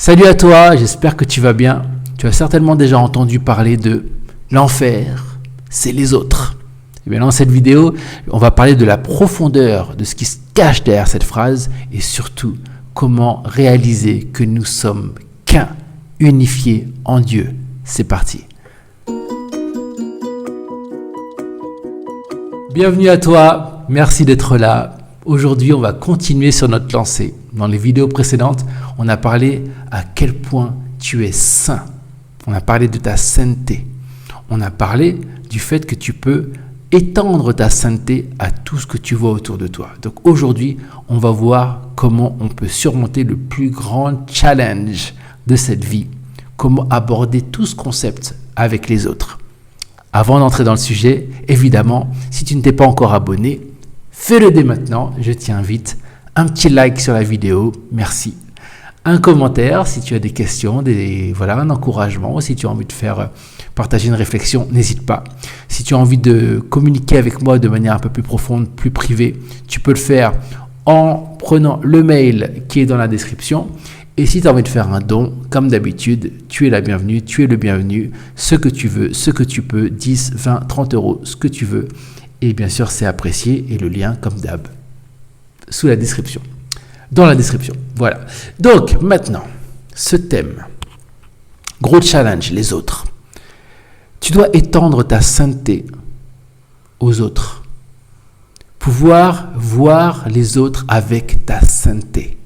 Salut à toi, j'espère que tu vas bien. Tu as certainement déjà entendu parler de l'enfer, c'est les autres. Et bien dans cette vidéo, on va parler de la profondeur de ce qui se cache derrière cette phrase et surtout comment réaliser que nous sommes qu'un, unifié en Dieu. C'est parti. Bienvenue à toi, merci d'être là. Aujourd'hui, on va continuer sur notre lancée. Dans les vidéos précédentes, on a parlé à quel point tu es saint. On a parlé de ta sainteté. On a parlé du fait que tu peux étendre ta sainteté à tout ce que tu vois autour de toi. Donc aujourd'hui, on va voir comment on peut surmonter le plus grand challenge de cette vie. Comment aborder tout ce concept avec les autres. Avant d'entrer dans le sujet, évidemment, si tu ne t'es pas encore abonné, fais-le dès maintenant, je t'invite. Un petit like sur la vidéo, merci. Un commentaire si tu as des questions, un encouragement. Si tu as envie de partager une réflexion, n'hésite pas. Si tu as envie de communiquer avec moi de manière un peu plus profonde, plus privée, tu peux le faire en prenant le mail qui est dans la description. Et si tu as envie de faire un don, comme d'habitude, tu es la bienvenue, tu es le bienvenu. Ce que tu veux, ce que tu peux, 10, 20, 30 euros, ce que tu veux. Et bien sûr, c'est apprécié et le lien, comme d'hab, sous la description. Dans la description, voilà. Donc, maintenant, ce thème, gros challenge, les autres. Tu dois étendre ta sainteté aux autres. Pouvoir voir les autres avec ta sainteté.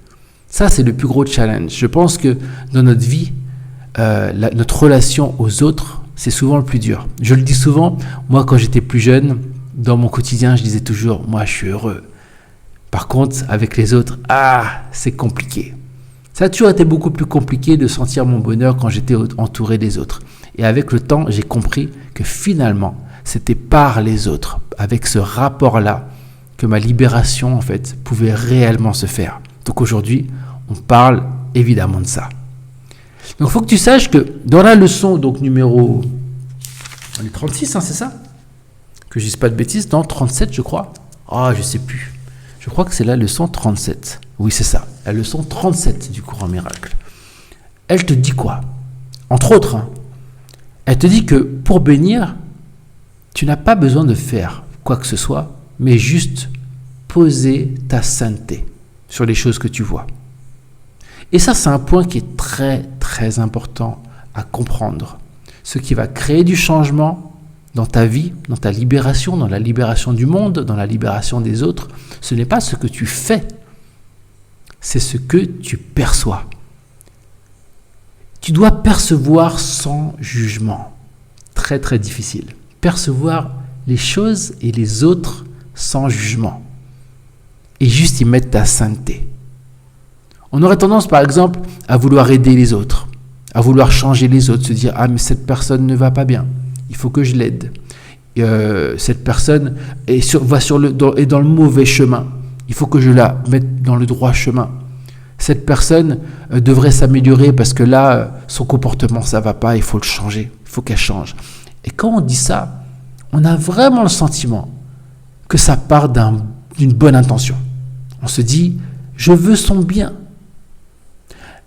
Ça, c'est le plus gros challenge. Je pense que dans notre vie, notre relation aux autres, c'est souvent le plus dur. Je le dis souvent, moi, quand j'étais plus jeune, dans mon quotidien, je disais toujours, moi, je suis heureux. Par contre, avec les autres, c'est compliqué. Ça a toujours été beaucoup plus compliqué de sentir mon bonheur quand j'étais entouré des autres. Et avec le temps, j'ai compris que finalement, c'était par les autres, avec ce rapport-là, que ma libération, en fait, pouvait réellement se faire. Donc aujourd'hui, on parle évidemment de ça. Donc il faut que tu saches que dans la leçon donc numéro 36, c'est ça? Que je ne dise pas de bêtises, non, 37 je crois. Je ne sais plus. Je crois que c'est la leçon 37. Oui, c'est ça, la leçon 37 du courant miracle. Elle te dit quoi? Entre autres, elle te dit que pour bénir, tu n'as pas besoin de faire quoi que ce soit, mais juste poser ta sainteté sur les choses que tu vois. Et ça, c'est un point qui est très, très important à comprendre. Ce qui va créer du changement dans ta vie, dans ta libération, dans la libération du monde, dans la libération des autres, ce n'est pas ce que tu fais, c'est ce que tu perçois. Tu dois percevoir sans jugement. Très, très difficile. Percevoir les choses et les autres sans jugement. Et juste y mettre ta sainteté. On aurait tendance, par exemple, à vouloir aider les autres, à vouloir changer les autres, se dire « mais cette personne ne va pas bien, il faut que je l'aide. Cette personne est dans le mauvais chemin, il faut que je la mette dans le droit chemin. Cette personne devrait s'améliorer parce que là, son comportement, ça ne va pas, il faut le changer, il faut qu'elle change. » Et quand on dit ça, on a vraiment le sentiment que ça part d'une bonne intention. On se dit « je veux son bien ».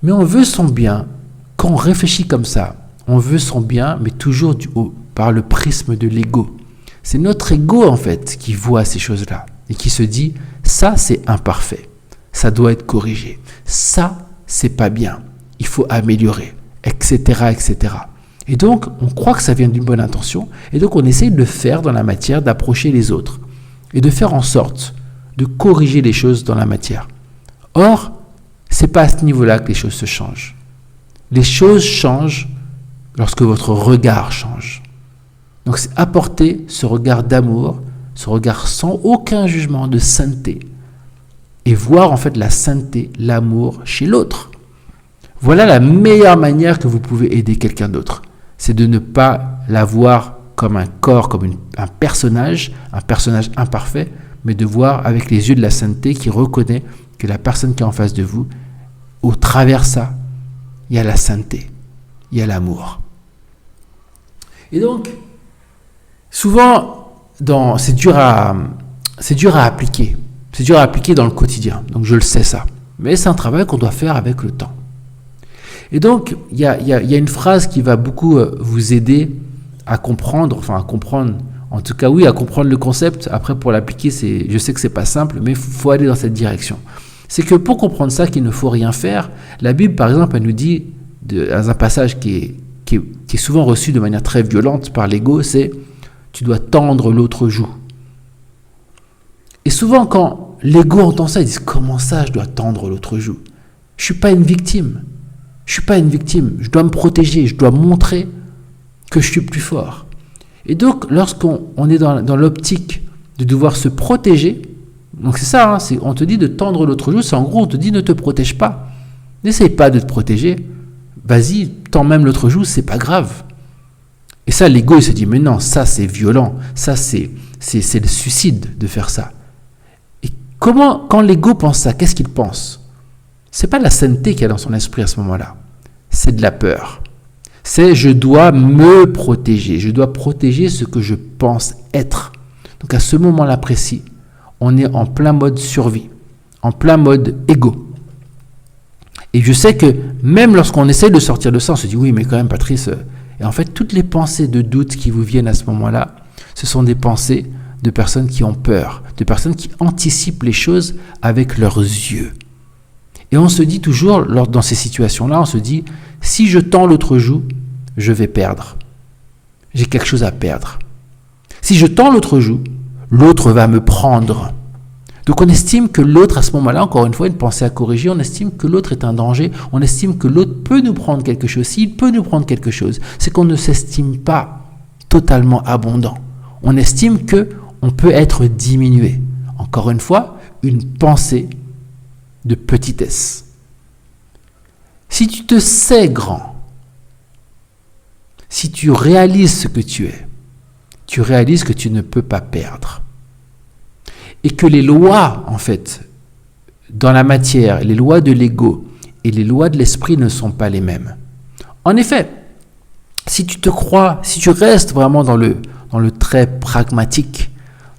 Mais on veut son bien, quand on réfléchit comme ça, on veut son bien, mais toujours du haut, par le prisme de l'ego. C'est notre ego, en fait, qui voit ces choses-là et qui se dit « ça, c'est imparfait, ça doit être corrigé, ça, c'est pas bien, il faut améliorer, etc., etc. » Et donc, on croit que ça vient d'une bonne intention, et donc on essaye de le faire dans la matière, d'approcher les autres, et de faire en sorte de corriger les choses dans la matière. Or, c'est pas à ce niveau-là que les choses se changent. Les choses changent lorsque votre regard change. Donc c'est apporter ce regard d'amour, ce regard sans aucun jugement, de sainteté, et voir en fait la sainteté, l'amour chez l'autre. Voilà la meilleure manière que vous pouvez aider quelqu'un d'autre. C'est de ne pas la voir comme un corps, comme un personnage imparfait, mais de voir avec les yeux de la sainteté qui reconnaît que la personne qui est en face de vous, au travers ça, il y a la sainteté, il y a l'amour. Et donc, souvent, c'est dur à appliquer. C'est dur à appliquer dans le quotidien. Donc, je le sais ça. Mais c'est un travail qu'on doit faire avec le temps. Et donc, il y a une phrase qui va beaucoup vous aider à comprendre, en tout cas, oui, à comprendre le concept. Après, pour l'appliquer, je sais que c'est pas simple, mais il faut aller dans cette direction. C'est que pour comprendre ça, qu'il ne faut rien faire, la Bible, par exemple, elle nous dit, dans un passage qui est souvent reçu de manière très violente par l'ego, c'est « tu dois tendre l'autre joue ». Et souvent, quand l'ego entend ça, ils disent « comment ça, je dois tendre l'autre joue ?» Je ne suis pas une victime. Je ne suis pas une victime. Je dois me protéger. Je dois montrer que je suis plus fort. Et donc, lorsqu'on est dans l'optique de devoir se protéger, donc c'est ça, hein, on te dit de tendre l'autre joue, c'est en gros, on te dit ne te protège pas. N'essaye pas de te protéger. Vas-y, tends même l'autre joue, c'est pas grave. Et ça, l'ego, il se dit, mais non, ça c'est violent. Ça, c'est le suicide de faire ça. Et quand l'ego pense ça, qu'est-ce qu'il pense ? C'est pas la sainteté qu'il y a dans son esprit à ce moment-là. C'est de la peur. C'est je dois me protéger. Je dois protéger ce que je pense être. Donc à ce moment-là précis, on est en plein mode survie, en plein mode ego. Et je sais que même lorsqu'on essaie de sortir de ça, on se dit oui, mais quand même Patrice. Et en fait, toutes les pensées de doute qui vous viennent à ce moment-là, ce sont des pensées de personnes qui ont peur, de personnes qui anticipent les choses avec leurs yeux. Et on se dit toujours, dans ces situations-là, on se dit, si je tends l'autre joue, je vais perdre. J'ai quelque chose à perdre. Si je tends l'autre joue, l'autre va me prendre. Donc on estime que l'autre, à ce moment-là, encore une fois, une pensée à corriger, on estime que l'autre est un danger, on estime que l'autre peut nous prendre quelque chose. S'il peut nous prendre quelque chose, c'est qu'on ne s'estime pas totalement abondant. On estime qu'on peut être diminué. Encore une fois, une pensée de petitesse. Si tu te sais grand, si tu réalises ce que tu es, tu réalises que tu ne peux pas perdre. Et que les lois, en fait, dans la matière, les lois de l'ego et les lois de l'esprit ne sont pas les mêmes. En effet, si tu te crois, si tu restes vraiment dans le très pragmatique,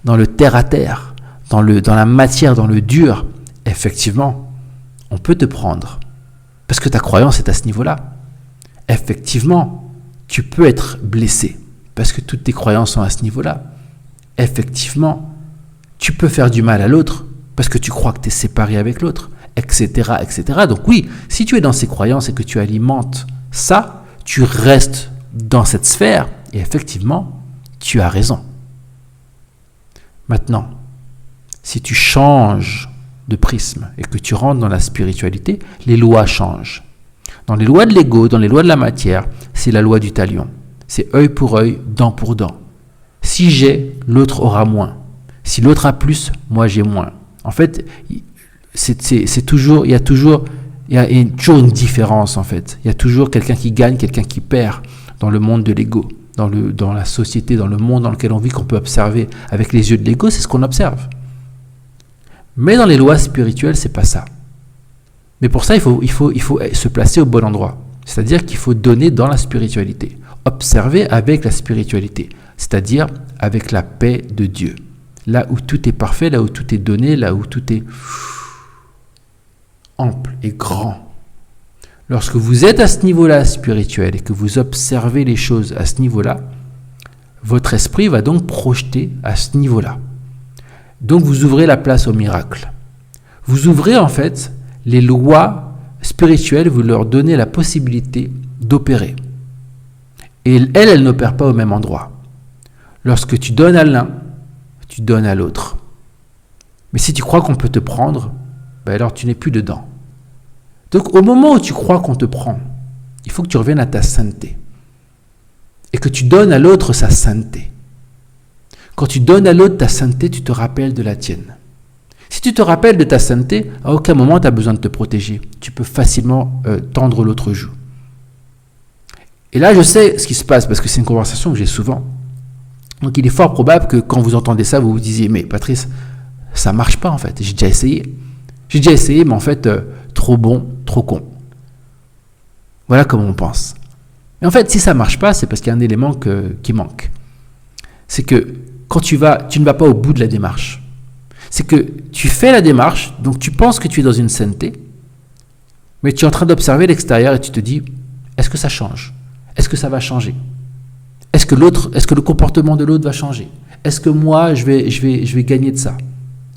dans le terre-à-terre, dans la matière, dans le dur, effectivement, on peut te prendre. Parce que ta croyance est à ce niveau-là. Effectivement, tu peux être blessé. Parce que toutes tes croyances sont à ce niveau-là. Effectivement, tu peux faire du mal à l'autre. Parce que tu crois que tu es séparé avec l'autre. Etc., etc. Donc oui, si tu es dans ces croyances et que tu alimentes ça, tu restes dans cette sphère. Et effectivement, tu as raison. Maintenant, si tu changes de prisme et que tu rentres dans la spiritualité, les lois changent. Dans les lois de l'ego, dans les lois de la matière, c'est la loi du talion. C'est œil pour œil, dent pour dent. Si j'ai, l'autre aura moins. Si l'autre a plus, moi j'ai moins. En fait, il y a toujours une différence en fait. Il y a toujours quelqu'un qui gagne, quelqu'un qui perd dans le monde de l'ego, dans la société, dans le monde dans lequel on vit, qu'on peut observer avec les yeux de l'ego, c'est ce qu'on observe. Mais dans les lois spirituelles, c'est pas ça. Mais pour ça, il faut se placer au bon endroit. C'est-à-dire qu'il faut donner dans la spiritualité. Observer avec la spiritualité. C'est-à-dire avec la paix de Dieu. Là où tout est parfait, là où tout est donné, là où tout est ample et grand. Lorsque vous êtes à ce niveau-là spirituel et que vous observez les choses à ce niveau-là, votre esprit va donc projeter à ce niveau-là. Donc vous ouvrez la place au miracle. Vous ouvrez en fait les lois spirituelles, vous leur donnez la possibilité d'opérer. Et elles n'opèrent pas au même endroit. Lorsque tu donnes à l'un, tu donnes à l'autre. Mais si tu crois qu'on peut te prendre, alors tu n'es plus dedans. Donc au moment où tu crois qu'on te prend, il faut que tu reviennes à ta sainteté. Et que tu donnes à l'autre sa sainteté. Quand tu donnes à l'autre ta sainteté, tu te rappelles de la tienne. Si tu te rappelles de ta sainteté, à aucun moment tu as besoin de te protéger. Tu peux facilement tendre l'autre joue. Et là, je sais ce qui se passe parce que c'est une conversation que j'ai souvent. Donc il est fort probable que quand vous entendez ça, vous vous disiez « Mais Patrice, ça marche pas en fait, j'ai déjà essayé. J'ai déjà essayé, mais en fait, trop bon, trop con. » Voilà comment on pense. Mais en fait, si ça marche pas, c'est parce qu'il y a un élément qui manque. C'est que quand tu ne vas pas au bout de la démarche. C'est que tu fais la démarche, donc tu penses que tu es dans une sainteté, Mais tu es en train d'observer l'extérieur et tu te dis, est-ce que ça change? Est-ce que ça va changer? Est-ce que le comportement de l'autre va changer? Est-ce que moi, je vais gagner de ça?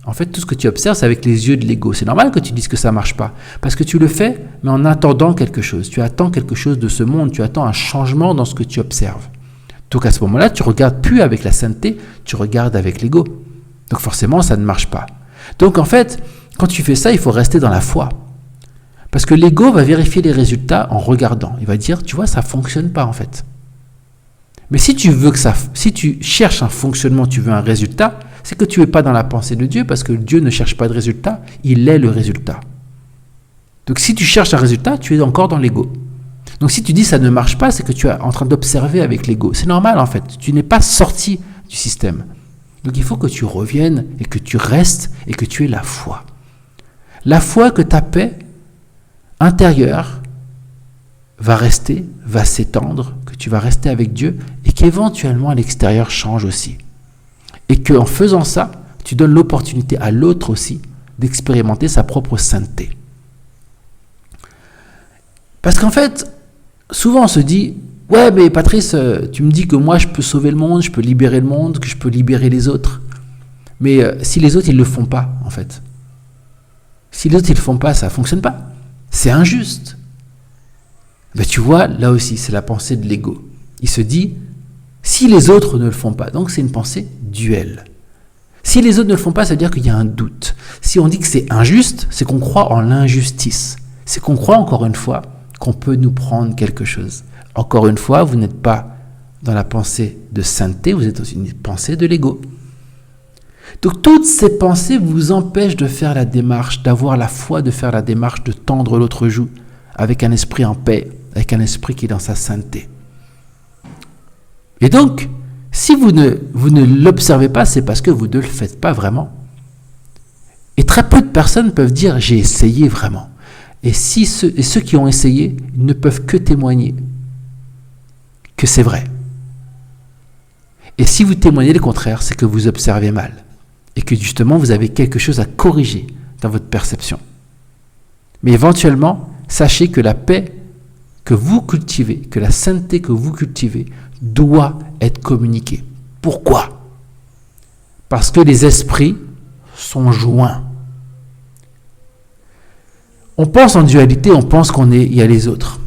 En fait, tout ce que tu observes, c'est avec les yeux de l'ego. C'est normal que tu dises que ça ne marche pas. Parce que tu le fais, mais en attendant quelque chose. Tu attends quelque chose de ce monde. Tu attends un changement dans ce que tu observes. Donc à ce moment-là, tu ne regardes plus avec la sainteté, tu regardes avec l'ego. Donc forcément, ça ne marche pas. Donc en fait, quand tu fais ça, il faut rester dans la foi. Parce que l'ego va vérifier les résultats en regardant. Il va dire, tu vois, ça ne fonctionne pas en fait. Mais si tu cherches un fonctionnement, tu veux un résultat, c'est que tu n'es pas dans la pensée de Dieu, parce que Dieu ne cherche pas de résultat, il est le résultat. Donc si tu cherches un résultat, tu es encore dans l'ego. Donc si tu dis ça ne marche pas, c'est que tu es en train d'observer avec l'ego. C'est normal en fait, tu n'es pas sorti du système. Donc il faut que tu reviennes et que tu restes et que tu aies la foi. La foi que ta paix intérieure va rester, va s'étendre, que tu vas rester avec Dieu et qu'éventuellement à l'extérieur change aussi. Et qu'en faisant ça, tu donnes l'opportunité à l'autre aussi d'expérimenter sa propre sainteté. Parce qu'en fait, souvent on se dit, ouais mais Patrice, tu me dis que moi je peux sauver le monde, je peux libérer le monde, que je peux libérer les autres. Mais si les autres ils ne le font pas en fait, si les autres ils ne le font pas, ça ne fonctionne pas. C'est injuste. Ben, tu vois, là aussi, c'est la pensée de l'ego. Il se dit, si les autres ne le font pas, donc c'est une pensée duel. Si les autres ne le font pas, ça veut dire qu'il y a un doute. Si on dit que c'est injuste, c'est qu'on croit en l'injustice. C'est qu'on croit, encore une fois, qu'on peut nous prendre quelque chose. Encore une fois, vous n'êtes pas dans la pensée de sainteté, vous êtes dans une pensée de l'ego. Donc toutes ces pensées vous empêchent de faire la démarche, d'avoir la foi, de faire la démarche, de tendre l'autre joue, avec un esprit en paix, avec un esprit qui est dans sa sainteté. Et donc, si vous ne l'observez pas, c'est parce que vous ne le faites pas vraiment. Et très peu de personnes peuvent dire « j'ai essayé vraiment ». Et ceux qui ont essayé, ils ne peuvent que témoigner que c'est vrai. Et si vous témoignez le contraire, c'est que vous observez mal. Et que justement, vous avez quelque chose à corriger dans votre perception. Mais éventuellement, sachez que la paix que vous cultivez, que la sainteté que vous cultivez, doit être communiquée. Pourquoi? Parce que les esprits sont joints. On pense en dualité, on pense il y a les autres.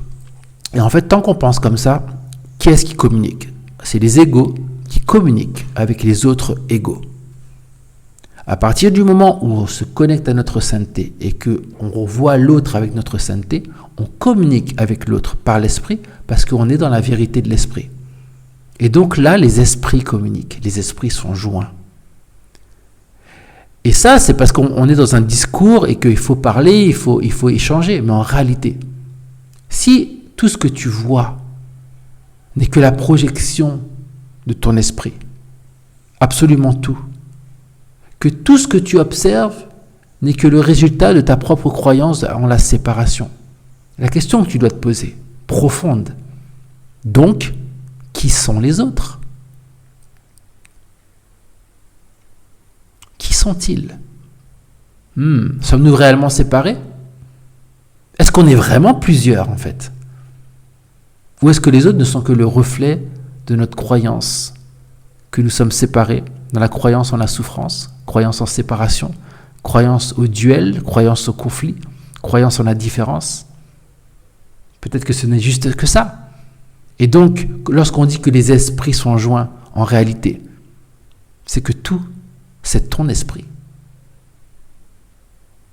Et en fait, tant qu'on pense comme ça, qui est-ce qui communique? C'est les égos qui communiquent avec les autres égos. À partir du moment où on se connecte à notre sainteté et qu'on revoit l'autre avec notre sainteté, on communique avec l'autre par l'esprit parce qu'on est dans la vérité de l'esprit. Et donc là, les esprits communiquent, les esprits sont joints. Et ça, c'est parce qu'on est dans un discours et qu'il faut parler, il faut échanger. Mais en réalité, si tout ce que tu vois n'est que la projection de ton esprit, absolument tout, que tout ce que tu observes n'est que le résultat de ta propre croyance en la séparation. La question que tu dois te poser, profonde. Donc, qui sont les autres? Qui sont-ils? Sommes-nous réellement séparés? Est-ce qu'on est vraiment plusieurs en fait? Ou est-ce que les autres ne sont que le reflet de notre croyance, que nous sommes séparés dans la croyance en la souffrance, croyance en séparation, croyance au duel, croyance au conflit, croyance en la différence? Peut-être que ce n'est juste que ça. Et donc, lorsqu'on dit que les esprits sont joints, en réalité, c'est que tout, c'est ton esprit.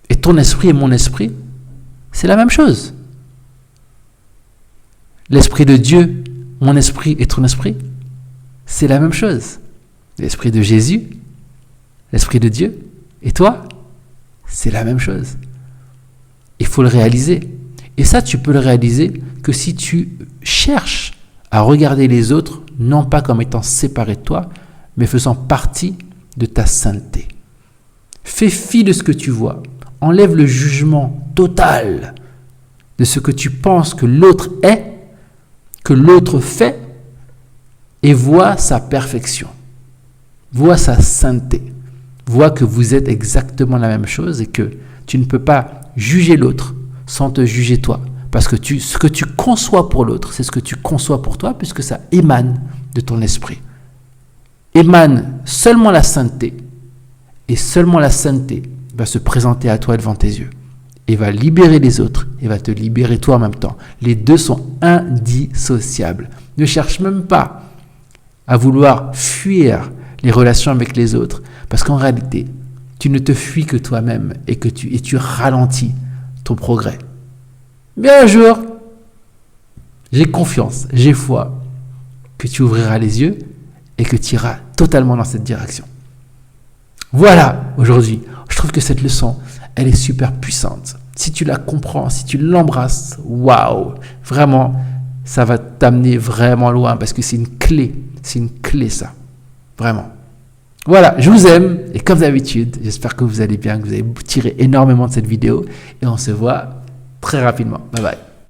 Et ton esprit et mon esprit, c'est la même chose. L'esprit de Dieu, mon esprit et ton esprit, c'est la même chose. L'esprit de Jésus, l'esprit de Dieu, et toi, c'est la même chose. Il faut le réaliser. Et ça, tu peux le réaliser que si tu cherches à regarder les autres, non pas comme étant séparés de toi, mais faisant partie de ta sainteté. Fais fi de ce que tu vois. Enlève le jugement total de ce que tu penses que l'autre est, que l'autre fait, et vois sa perfection. Vois sa sainteté. Vois que vous êtes exactement la même chose et que tu ne peux pas juger l'autre sans te juger toi. Parce que ce que tu conçois pour l'autre, c'est ce que tu conçois pour toi, puisque ça émane de ton esprit. Émane seulement la sainteté. Et seulement la sainteté va se présenter à toi devant tes yeux. Et va libérer les autres. Et va te libérer toi en même temps. Les deux sont indissociables. Ne cherche même pas à vouloir fuir les relations avec les autres. Parce qu'en réalité, tu ne te fuis que toi-même et tu ralentis ton progrès. Mais un jour, j'ai confiance, j'ai foi que tu ouvriras les yeux et que tu iras totalement dans cette direction. Voilà, aujourd'hui, je trouve que cette leçon, elle est super puissante. Si tu la comprends, si tu l'embrasses, waouh, vraiment, ça va t'amener vraiment loin parce que c'est une clé ça, vraiment. Voilà, je vous aime et comme d'habitude, j'espère que vous allez bien, que vous avez tiré énormément de cette vidéo et on se voit très rapidement. Bye bye.